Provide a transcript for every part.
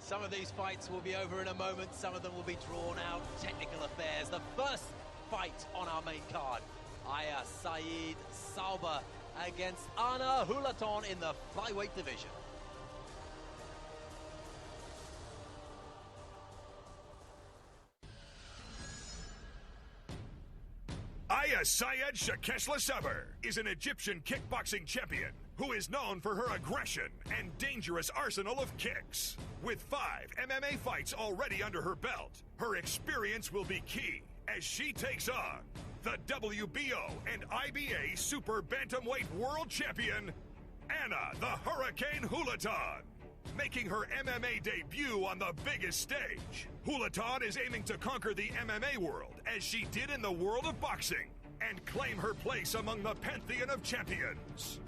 Some of these fights will be over in a moment, some of them will be drawn out, technical affairs. The first fight on our main card, Saeid Saber against Julaton in the flyweight division. Saeid Saber is an Egyptian kickboxing champion who is known for her aggression and dangerous arsenal of kicks. With 5 MMA fights already under her belt, her experience will be key as she takes on the WBO and IBA Super Bantamweight World Champion, Anna the Hurricane Julaton. Making her MMA debut on the biggest stage, Julaton is aiming to conquer the MMA world as she did in the world of boxing and claim her place among the pantheon of champions.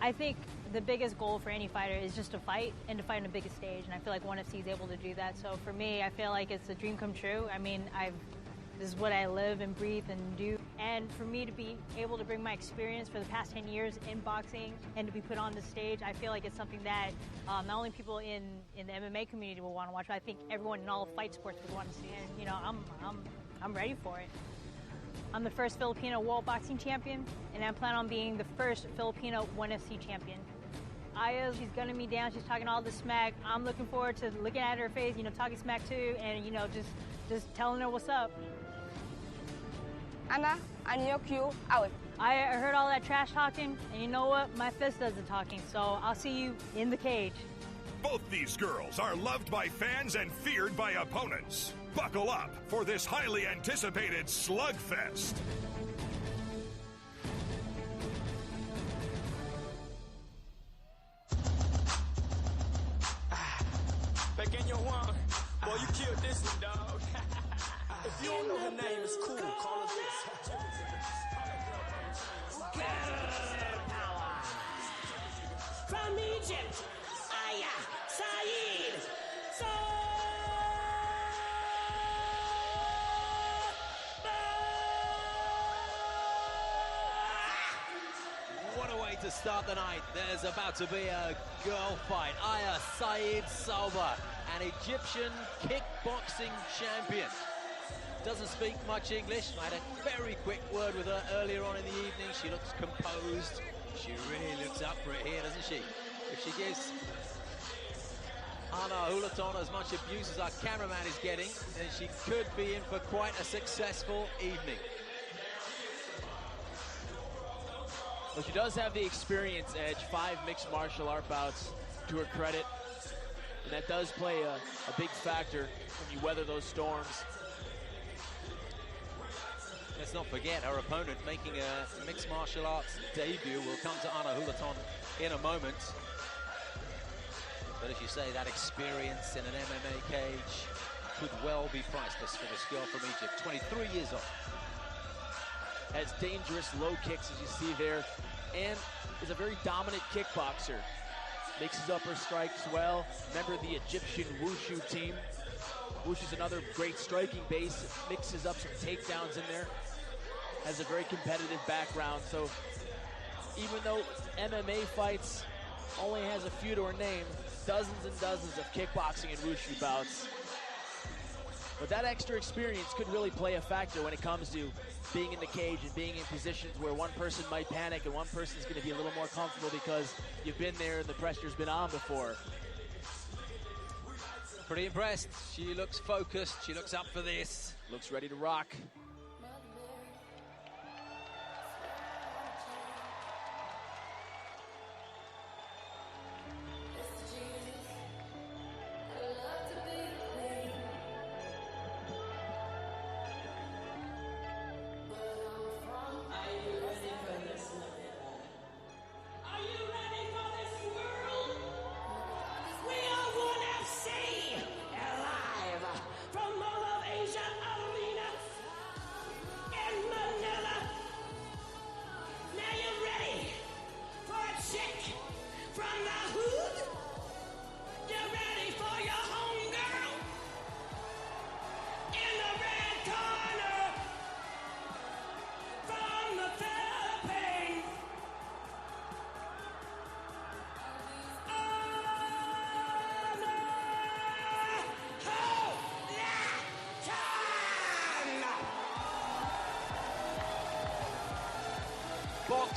I think the biggest goal for any fighter is just to fight and to fight on the biggest stage, and I feel like ONE FC is able to do that. So for me, I feel like it's a dream come true. I mean, this is what I live and breathe and do. And for me to be able to bring my experience for the past 10 years in boxing and to be put on the stage, I feel like it's something that not only people in the MMA community will want to watch, but I think everyone in all fight sports would want to see. And, you know, I'm ready for it. I'm the first Filipino world boxing champion, and I plan on being the first Filipino ONE FC champion. Aya, she's gunning me down, she's talking all the smack. I'm looking forward to looking at her face, you know, talking smack too, and, you know, just telling her what's up. Anna, I knock you out. I heard all that trash talking, and you know what? My fist does the talking, so I'll see you in the cage. Both these girls are loved by fans and feared by opponents. Buckle up for this highly anticipated slugfest. Pequeño Juan, boy, you killed this one, dog. If you don't know her name, it's cool. Call her this. Power. From Egypt, Saeid Saber. What a way to start the night. There's about to be a girl fight. Saeid Saber, an Egyptian kickboxing champion. Doesn't speak much English. I had a very quick word with her earlier on in the evening. She looks composed. She really looks up for it here, doesn't she? If she gives Anna Julaton as much abuse as our cameraman is getting, then she could be in for quite a successful evening. Well, she does have the experience edge, 5 mixed martial art bouts to her credit, and that does play a big factor when you weather those storms. Let's not forget her opponent making a mixed martial arts debut. We'll come to Anna Julaton in a moment. But as you say, that experience in an MMA cage could well be priceless for this girl from Egypt, 23 years old. Has dangerous low kicks, as you see there, and is a very dominant kickboxer. Mixes up her strikes well. Remember the Egyptian Wushu team. Wushu's another great striking base. Mixes up some takedowns in there. Has a very competitive background. So even though MMA fights only has a few to her name, dozens and dozens of kickboxing and Wushu bouts. But that extra experience could really play a factor when it comes to being in the cage and being in positions where one person might panic and one person's going to be a little more comfortable because you've been there and the pressure's been on before. Pretty impressed. She looks focused. She looks up for this. Looks ready to rock.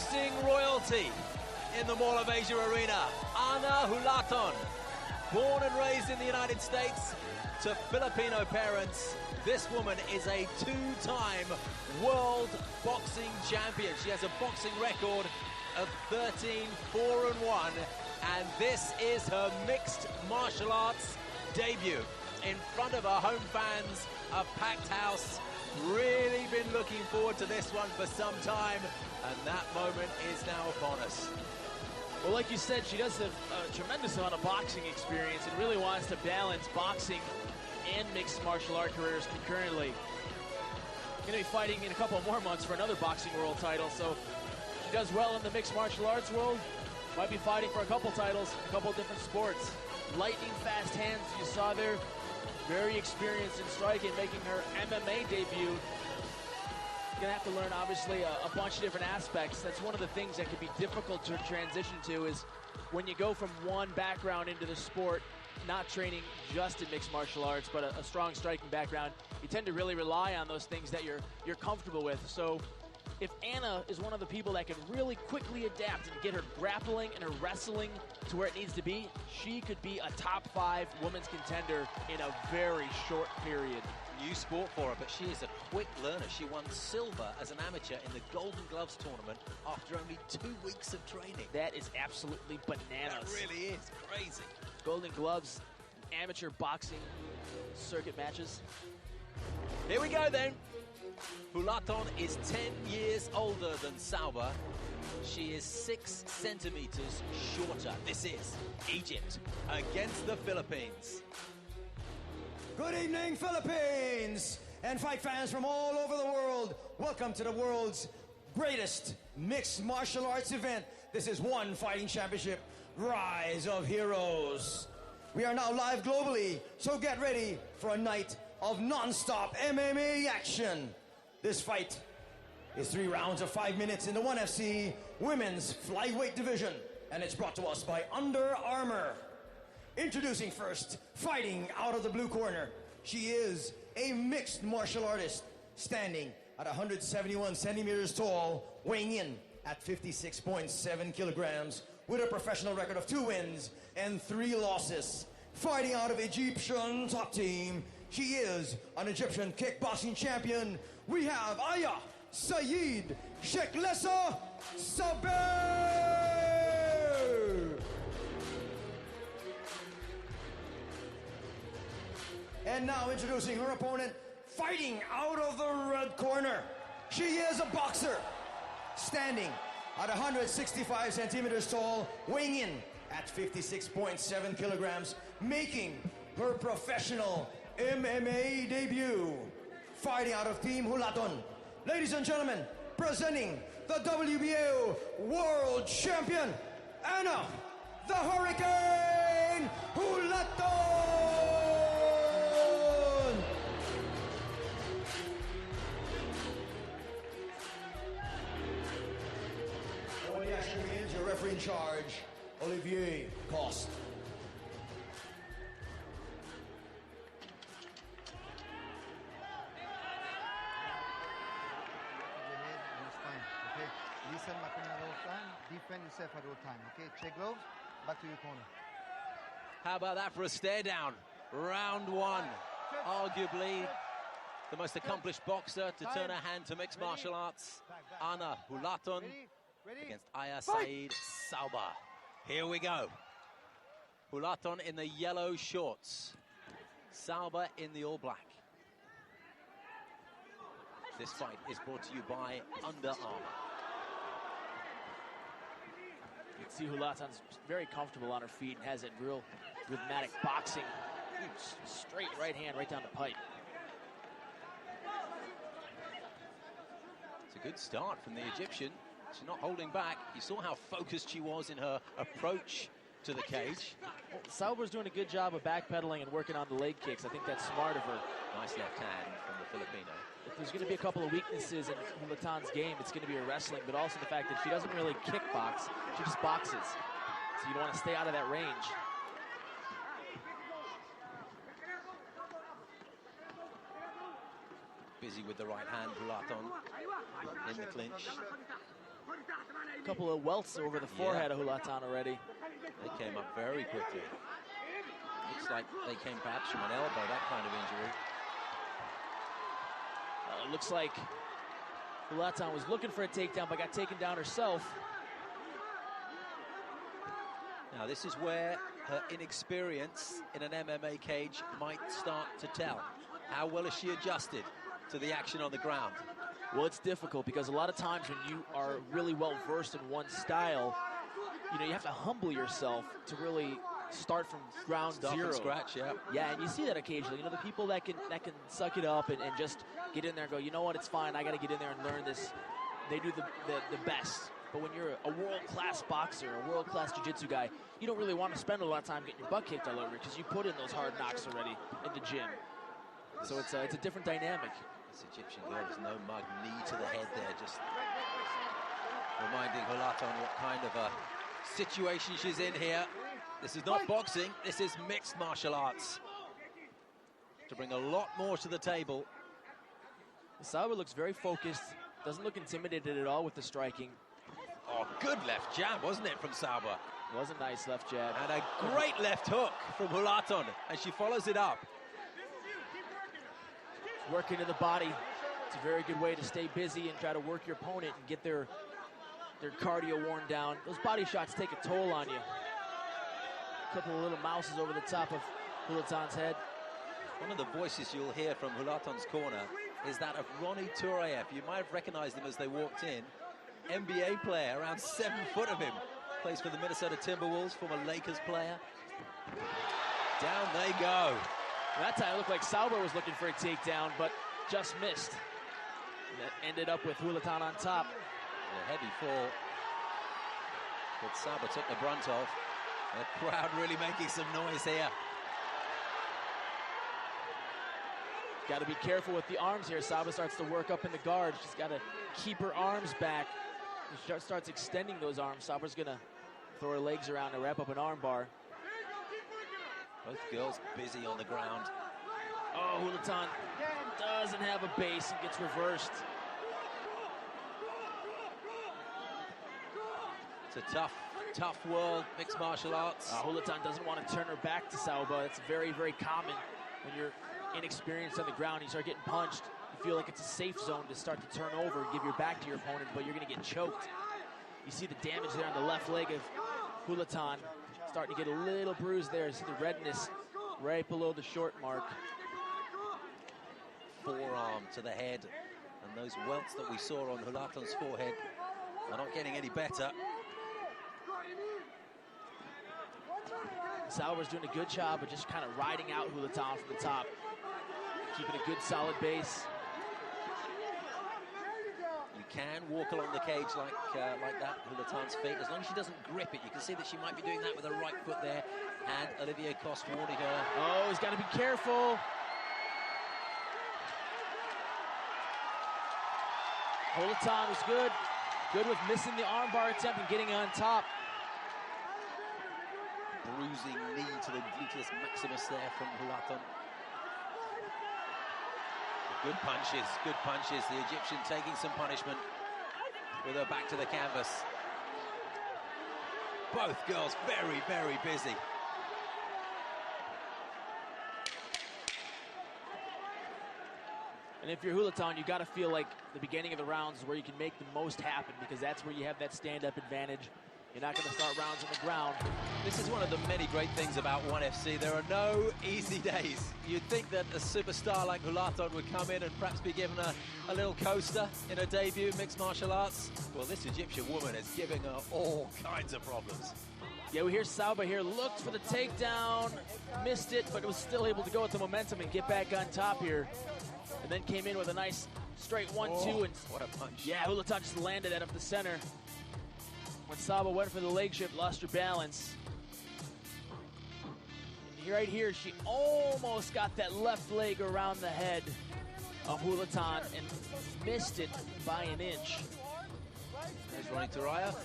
boxing royalty in the Mall of Asia Arena. Ana Julaton, born and raised in the United States to Filipino parents. This woman is a two-time world boxing champion. She has a boxing record of 13-4-1, and this is her mixed martial arts debut in front of her home fans, a packed house. Really been looking forward to this one for some time, and that moment is now upon us. Well, like you said, she does have a tremendous amount of boxing experience and really wants to balance boxing and mixed martial art careers concurrently. Going to be fighting in a couple more months for another boxing world title, so she does well in the mixed martial arts world. Might be fighting for a couple titles, a couple different sports. Lightning fast hands, you saw there. Very experienced in striking, making her MMA debut. Gonna have to learn, obviously, a bunch of different aspects. That's one of the things that can be difficult to transition to, is when you go from one background into the sport, not training just in mixed martial arts, but a strong striking background, you tend to really rely on those things that you're comfortable with. So if Ana is one of the people that can really quickly adapt and get her grappling and her wrestling to where it needs to be, she could be a top 5 women's contender in a very short period. New sport for her, but she is a quick learner. She won silver as an amateur in the Golden Gloves tournament after only 2 weeks of training. That is absolutely bananas. That really is crazy. Golden Gloves, amateur boxing circuit matches. Here we go then. Julaton is 10 years older than Saber. She is 6 centimeters shorter. This is Egypt against the Philippines. Good evening, Philippines, and fight fans from all over the world. Welcome to the world's greatest mixed martial arts event. This is One Fighting Championship, Rise of Heroes. We are now live globally, so get ready for a night of non-stop MMA action. This fight is 3 rounds of 5 minutes in the 1FC Women's Flyweight Division, and it's brought to us by Under Armour. Introducing first, fighting out of the blue corner, she is a mixed martial artist, standing at 171 centimeters tall, weighing in at 56.7 kilograms, with a professional record of 2 wins and 3 losses. Fighting out of Egyptian top team, she is an Egyptian kickboxing champion. We have Aya Saeid Saber. And now introducing her opponent, fighting out of the red corner. She is a boxer, standing at 165 centimeters tall, weighing in at 56.7 kilograms, making her professional MMA debut. Fighting out of Team Julaton. Ladies and gentlemen, presenting the WBO World Champion, Ana the Hurricane Julaton! When the action begins, your referee in charge, Olivier Coste. Listen, Makuna at all time. Defend yourself at all time. Okay, check gloves. Back to your corner. How about that for a stare down? Round 1. Arguably the most accomplished boxer to turn her hand to mixed martial arts. Ana Julaton against Aya Saeid Saber. Here we go. Julaton in the yellow shorts. Saber in the all black. This fight is brought to you by Under Armour. You can see Julaton's very comfortable on her feet and has that real rhythmic boxing. Straight right hand right down the pipe. It's a good start from the Egyptian. She's not holding back. You saw how focused she was in her approach to the cage. Well, Sauber's doing a good job of backpedaling and working on the leg kicks. I think that's smart of her. Nice left hand from the Filipino. If there's going to be a couple of weaknesses in Julaton's game, it's going to be her wrestling, but also the fact that she doesn't really kickbox, she just boxes. So you don't want to stay out of that range. Busy with the right hand, Julaton in the clinch. A couple of welts over the forehead of Julaton already. They came up very quickly. Looks like they came perhaps from an elbow, that kind of injury. It looks like Julaton was looking for a takedown, but got taken down herself. Now, this is where her inexperience in an MMA cage might start to tell. How well is she adjusted to the action on the ground? Well, it's difficult because a lot of times when you are really well versed in one style, you know, you have to humble yourself to really start from ground zero. From scratch, yeah. Yeah, and you see that occasionally. You know, the people that can suck it up and just get in there and go, you know what, it's fine, I got to get in there and learn this. They do the best. But when you're a world-class boxer, a world-class jiu-jitsu guy, you don't really want to spend a lot of time getting your butt kicked all over because you put in those hard knocks already in the gym. So it's a different dynamic. This Egyptian girl has no mug, knee to the head there, just reminding Julaton what kind of a situation she's in here. This is not boxing, this is mixed martial arts. To bring a lot more to the table. Saber looks very focused, doesn't look intimidated at all with the striking. Oh, good left jab, wasn't it, from Saber? It was a nice left jab. And a great left hook from Julaton, and she follows it up. Working to the body. It's a very good way to stay busy and try to work your opponent and get their cardio worn down. Those body shots take a toll on you. A couple of little mouses over the top of Julaton's head. One of the voices you'll hear from Julaton's corner is that of Ronnie Turayev. You might have recognized him as they walked in. NBA player, around 7 foot of him. Plays for the Minnesota Timberwolves, former Lakers player. Down they go. That time it looked like Saber was looking for a takedown, but just missed. And that ended up with Julaton on top. A heavy fall that Saber took the brunt of. The crowd really making some noise here. Got to be careful with the arms here. Saber starts to work up in the guard. She's got to keep her arms back. She starts extending those arms. Saber's going to throw her legs around to wrap up an arm bar. Both girls busy on the ground. Oh, Julaton doesn't have a base and gets reversed. It's a tough world, mixed martial arts. Julaton doesn't want to turn her back to Saber. It's very, very common when you're inexperienced on the ground. You start getting punched. You feel like it's a safe zone to start to turn over and give your back to your opponent, but you're going to get choked. You see the damage there on the left leg of Julaton. Starting to get a little bruise there. You see the redness right below the short mark. Forearm to the head. And those welts that we saw on Julaton's forehead are not getting any better. Saber's doing a good job of just kind of riding out Julaton from the top. Keeping a good solid base. You can walk along the cage like that, Julaton's feet, as long as she doesn't grip it. You can see that she might be doing that with her right foot there, and Olivier Coste warning her. Oh, he's got to be careful. Julaton was good. Good with missing the armbar attempt and getting on top. Bruising knee to the gluteus maximus there from Julaton. Good punches. The Egyptian taking some punishment with her back to the canvas. Both girls very, very busy. And if you're Julaton, you got to feel like the beginning of the rounds is where you can make the most happen, because that's where you have that stand-up advantage. You're not going to start rounds on the ground. This is one of the many great things about ONE FC. There are no easy days. You'd think that a superstar like Julaton would come in and perhaps be given a little coaster in her debut, mixed martial arts. Well, this Egyptian woman is giving her all kinds of problems. Yeah, we hear Saber here, looked for the takedown, missed it, but was still able to go with the momentum and get back on top here. And then came in with a nice straight 1-2. And what a punch. Yeah, Julaton just landed out of the center. When Saber went for the leg shift, lost her balance. And right here, she almost got that left leg around the head of Julaton and missed it by an inch. There's Ronnie Turayev.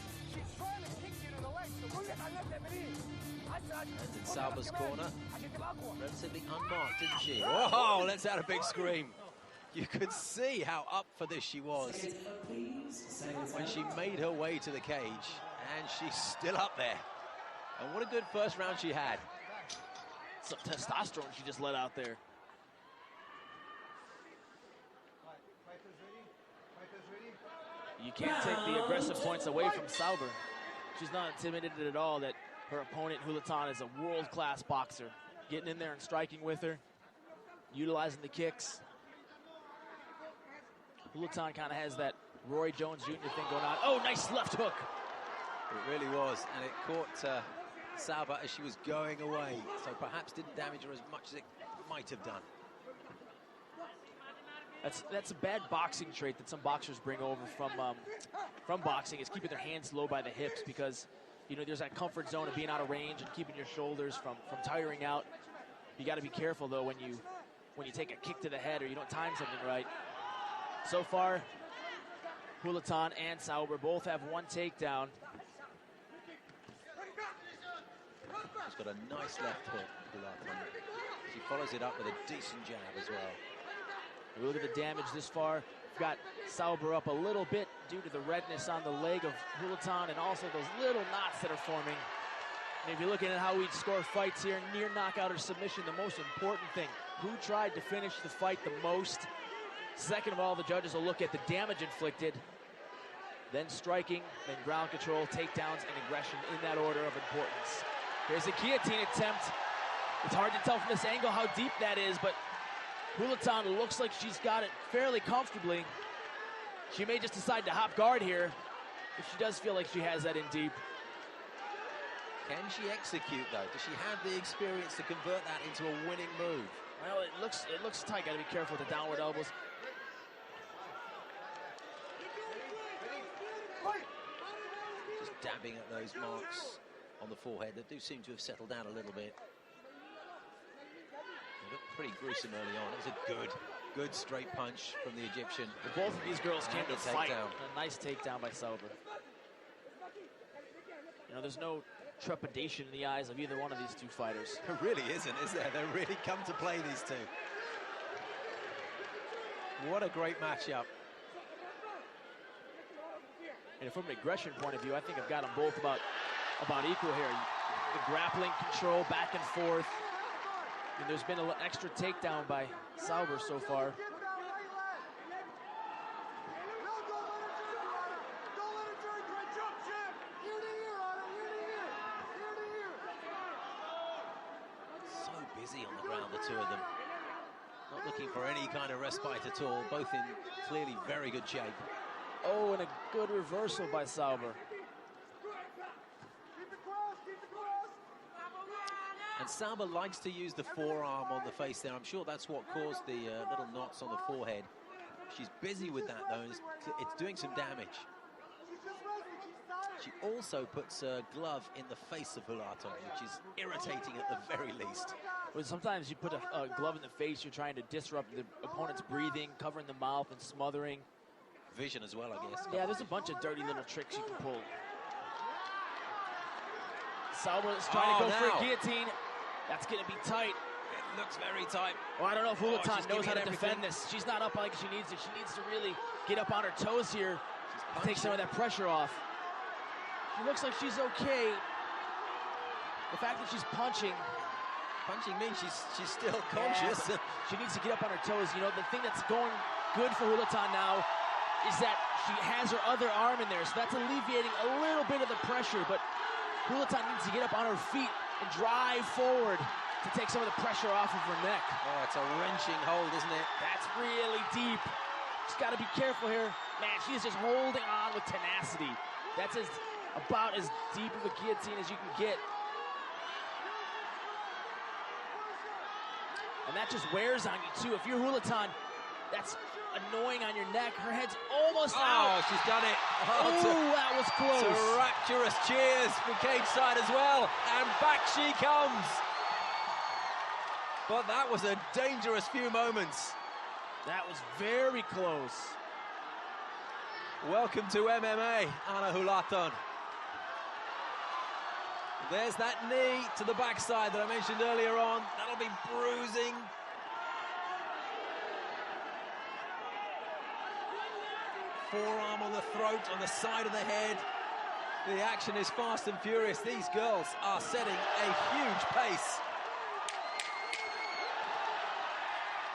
And in Saber's corner, relatively unmarked, didn't she? Whoa, let's have a big scream You could see how up for this she was when she made her way to the cage, and she's still up there. And what a good first round she had. Some testosterone she just let out there. You can't take the aggressive points away from Saber. She's not intimidated at all that her opponent, Julaton, is a world-class boxer. Getting in there and striking with her, utilizing the kicks. Julaton kind of has that Roy Jones Jr. thing going on. Oh, nice left hook. It really was, and it caught Saber as she was going away, so perhaps didn't damage her as much as it might have done. That's a bad boxing trait that some boxers bring over from boxing, is keeping their hands low by the hips, because you know there's that comfort zone of being out of range and keeping your shoulders from tiring out. You got to be careful though when you take a kick to the head or you don't time something right. So far, Julaton and Saber both have one takedown. She's got a nice left hook, Julaton. She follows it up with a decent jab as well. We look at the damage this far. We've got Saber up a little bit due to the redness on the leg of Julaton and also those little knots that are forming. And if you're looking at how we score fights here, near knockout or submission, the most important thing, who tried to finish the fight the most? Second of all, the judges will look at the damage inflicted, then striking, then ground control, takedowns, and aggression in that order of importance. Here's a guillotine attempt. It's hard to tell from this angle how deep that is, but Julaton looks like she's got it fairly comfortably. She may just decide to hop guard here if she does feel like she has that in deep. Can she execute though? Does she have the experience to convert that into a winning move? Well, it looks tight. Got to be careful with the downward elbows. Just dabbing at those marks on the forehead that do seem to have settled down a little bit. They looked pretty gruesome early on. It was a good straight punch from the Egyptian. Both of these girls came to fight. Takedown. A nice takedown by Saber. You know, there's no trepidation in the eyes of either one of these two fighters. There really isn't, is there? They really come to play, these two. What a great matchup. And from an aggression point of view, I think I've got them both about equal here. The grappling control back and forth. And there's been an extra takedown by Saber so far. So busy on the ground, the two of them. Not looking for any kind of respite at all. Both in clearly very good shape. Oh, and a good reversal by Saber. And Saber likes to use the forearm on the face there. I'm sure that's what caused the little knots on the forehead. She's busy with that, though. It's doing some damage. She also puts a glove in the face of Julaton, which is irritating at the very least. Well, sometimes you put a glove in the face, you're trying to disrupt the opponent's breathing, covering the mouth and smothering. Vision as well, I guess. Yeah, there's a bunch of dirty little tricks you can pull. Saber is trying to go for a guillotine. That's going to be tight. It looks very tight. Well, I don't know if Julaton knows how to defend this. She's not up like she needs to. She needs to really get up on her toes here to take some of that pressure off. She looks like she's okay. The fact that she's punching means she's still conscious. Yeah, she needs to get up on her toes. You know, the thing that's going good for Julaton now is that she has her other arm in there, so that's alleviating a little bit of the pressure, but Julaton needs to get up on her feet and drive forward to take some of the pressure off of her neck. Oh, it's a wrenching hold, isn't it? That's really deep. She's got to be careful here. Man, she is just holding on with tenacity. That's about as deep of a guillotine as you can get. And that just wears on you, too. If you're Julaton, that's annoying on your neck. Her head's almost out. Oh, she's done it. Oh, that was close. To rapturous cheers from cage side as well. And back she comes. But that was a dangerous few moments. That was very close. Welcome to MMA, Ana Julaton. There's that knee to the backside that I mentioned earlier on. That'll be bruising. forearm on the throat, on the side of the head. The action is fast and furious. These girls are setting a huge pace.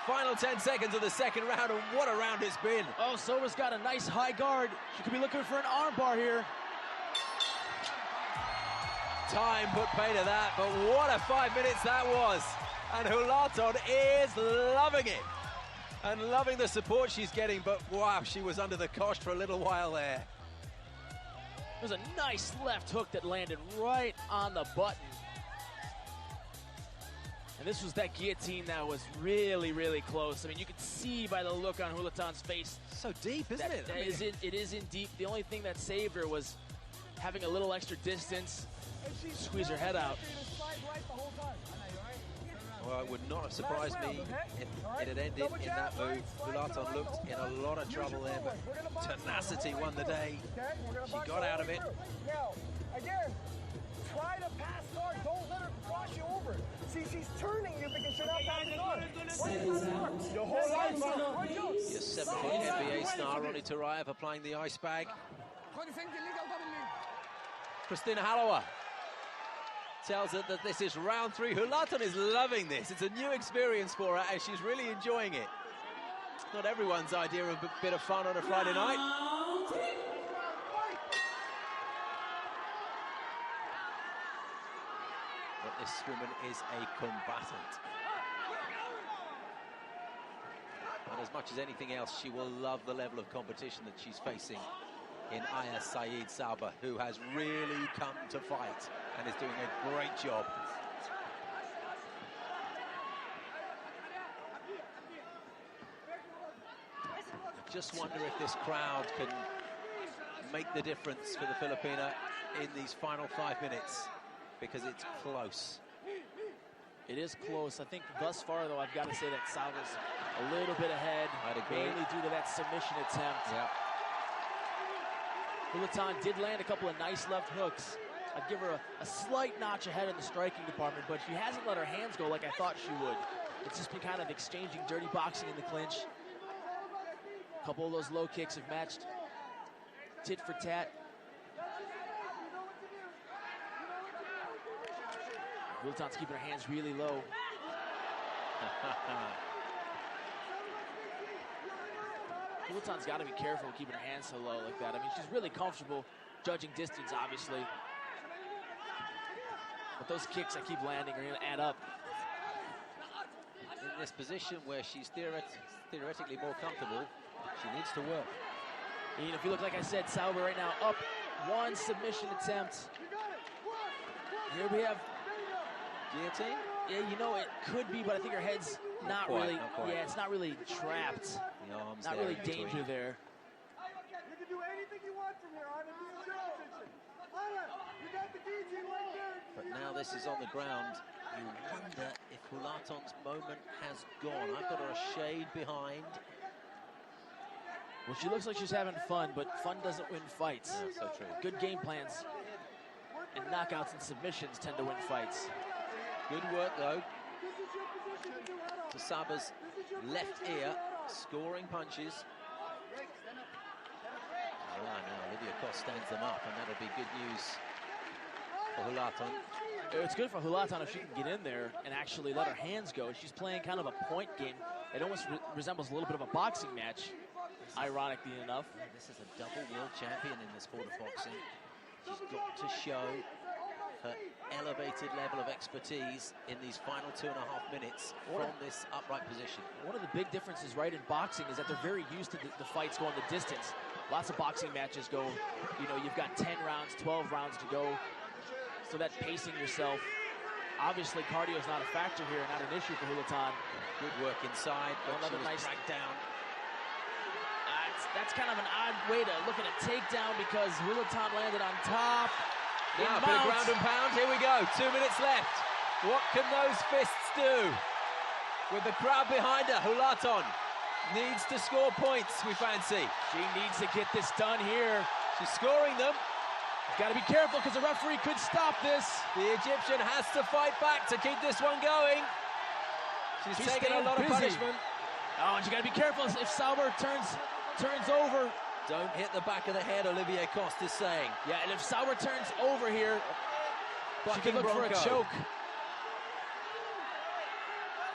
Final 10 seconds of the second round, and what a round it's been. Oh, Sober's got a nice high guard. She could be looking for an arm bar here. Time put pay to that, but what a 5 minutes that was. And Julaton is loving it. And loving the support she's getting, but wow, she was under the cosh for a little while there. It was a nice left hook that landed right on the button. And this was that guillotine that was really, really close. I mean, you could see by the look on Julaton's face. So deep, isn't it? It is in deep. The only thing that saved her was having a little extra distance, squeeze her head out. Well, it would not have surprised me if it had ended in that move. Julaton looked in a lot of trouble there, but tenacity won the day. She got out of it. Now, again, try to pass hard. Don't let her cross you over. See, she's turning you because you're not passing hard. Your whole life, Your 7-foot NBA star, Ronnie Turayev, applying the ice bag. Christina Hallower tells her that this is round 3. Julaton is loving this. It's a new experience for her, and she's really enjoying it. Not everyone's idea of a bit of fun on a Friday night. But this woman is a combatant. And as much as anything else, she will love the level of competition that she's facing in Saeid Saber, who has really come to fight and is doing a great job. I just wonder if this crowd can make the difference for the Filipina in these final 5 minutes, because it's close. It is close. I think thus far, though, I've got to say that Saber's a little bit ahead, I'd agree. mainly due to that submission attempt. Yeah. Julaton did land a couple of nice left hooks. I'd give her a slight notch ahead in the striking department, but she hasn't let her hands go like I thought she would. It's just been kind of exchanging dirty boxing in the clinch. A couple of those low kicks have matched tit for tat. Julaton's keeping her hands really low. Julaton's got to be careful keeping her hands so low like that. I mean, she's really comfortable judging distance, obviously. But those kicks that keep landing are going to add up. In this position where she's theoretically more comfortable, she needs to work. And if you look, like I said, Saber right now up one submission attempt. Here we have guillotine? Yeah, you know, it could be, but I think her head's not really, yeah, it's not really trapped. The arms not really danger there. You can do anything you want from here on. You got the guillotine right there. But now this is on the ground. You wonder if Julaton's moment has gone. I've got her a shade behind. Well, she looks like she's having fun, but fun doesn't win fights. Yeah, so true. Good game plans and knockouts and submissions tend to win fights. Good work, though, to Saber's left ear, scoring punches. Now Olivia Cost stands them up, and that'll be good news for Julaton. It's good for Julaton if she can get in there and actually let her hands go. She's playing kind of a point game. It almost resembles a little bit of a boxing match, ironically enough. This is a double world champion in the sport of boxing. She's got to show her elevated level of expertise in these final 2.5 minutes from this upright position. One of the big differences, right, in boxing is that they're very used to the fights going the distance. Lots of boxing matches go, you know, you've got 10 rounds, 12 rounds to go. So that pacing yourself, obviously cardio is not a factor here, not an issue for Julaton. Good work inside, but another nice tracked down. That's kind of an odd way to look at a takedown because Julaton landed on top. Now, a bit of ground and pound. Here we go. 2 minutes left. What can those fists do? With the crowd behind her, Julaton needs to score points, we fancy. She needs to get this done here. She's scoring them. Got to be careful because the referee could stop this. The Egyptian has to fight back to keep this one going. She's taking a lot of punishment. Oh, and you got to be careful if Saber turns over. Don't hit the back of the head, Olivier Coste is saying. Yeah, and if Saber turns over here, she can look for a choke.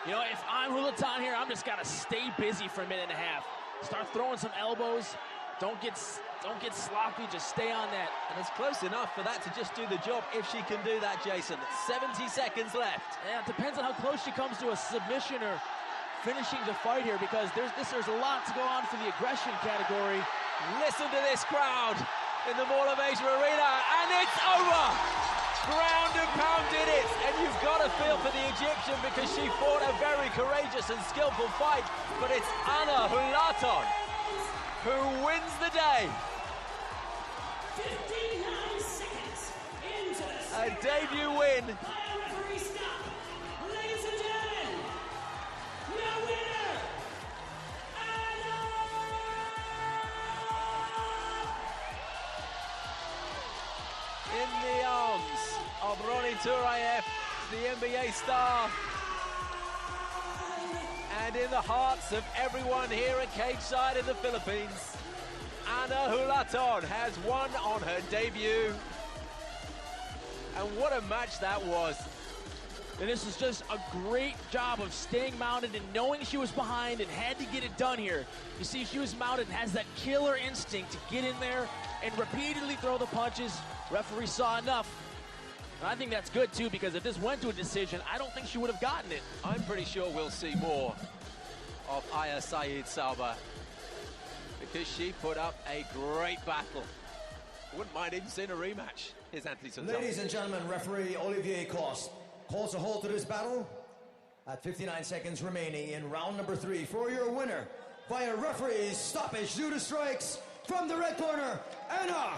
You know, if I'm Julaton here, I'm just got to stay busy for a minute and a half. Start throwing some elbows. Don't get sloppy, just stay on that. And it's close enough for that to just do the job if she can do that, Jason. 70 seconds left. Yeah, it depends on how close she comes to a submission or finishing the fight here, because there's a lot to go on for the aggression category. Listen to this crowd in the Mall of Asia Arena, and it's over! Ground and pound did it, and you've got to feel for the Egyptian because she fought a very courageous and skillful fight, but it's Anna Julaton who wins the day. 59 seconds into the A debut win. Ladies and gentlemen, the winner, In the arms of Ronnie Turayev, the NBA star, and in the hearts of everyone here at Cage Side in the Philippines, Anna Julaton has won on her debut. And what a match that was. And this is just a great job of staying mounted and knowing she was behind and had to get it done here. You see, she was mounted and has that killer instinct to get in there and repeatedly throw the punches. Referee saw enough. And I think that's good, too, because if this went to a decision, I don't think she would have gotten it. I'm pretty sure we'll see more of Saeid Saber because she put up a great battle. Wouldn't mind even seeing a rematch. Here's Anthony Santos. Ladies and gentlemen, referee Olivier Coste calls a halt to this battle at 59 seconds remaining in round number 3 for your winner via referee's stoppage due to strikes from the red corner, Anna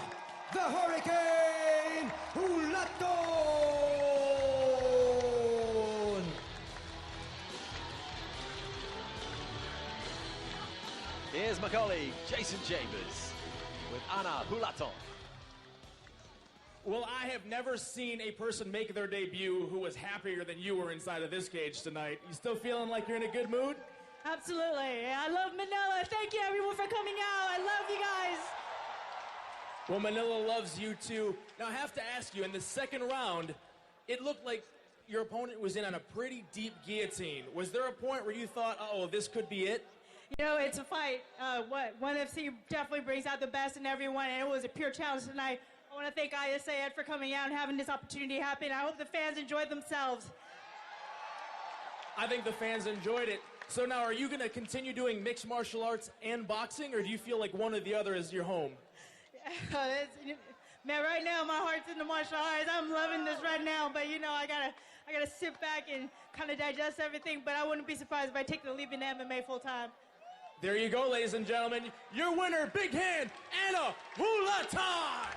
the Hurricane Julaton. Here's my colleague, Jason Chambers, with Anna Julaton. Well, I have never seen a person make their debut who was happier than you were inside of this cage tonight. You still feeling like you're in a good mood? Absolutely. I love Manila. Thank you, everyone, for coming out. I love you guys. Well, Manila loves you, too. Now, I have to ask you, in the second round, it looked like your opponent was in on a pretty deep guillotine. Was there a point where you thought, uh-oh, this could be it? You know, it's a fight. One FC definitely brings out the best in everyone, and it was a pure challenge tonight. I want to thank Saeid for coming out and having this opportunity happen. I hope the fans enjoyed themselves. I think the fans enjoyed it. So now, are you going to continue doing mixed martial arts and boxing, or do you feel like one or the other is your home? Man, right now my heart's in the martial arts. I'm loving this right now, but you know, I gotta sit back and kind of digest everything. But I wouldn't be surprised if I take the leap into MMA full time. There you go, ladies and gentlemen. Your winner, big hand, Anna Julaton.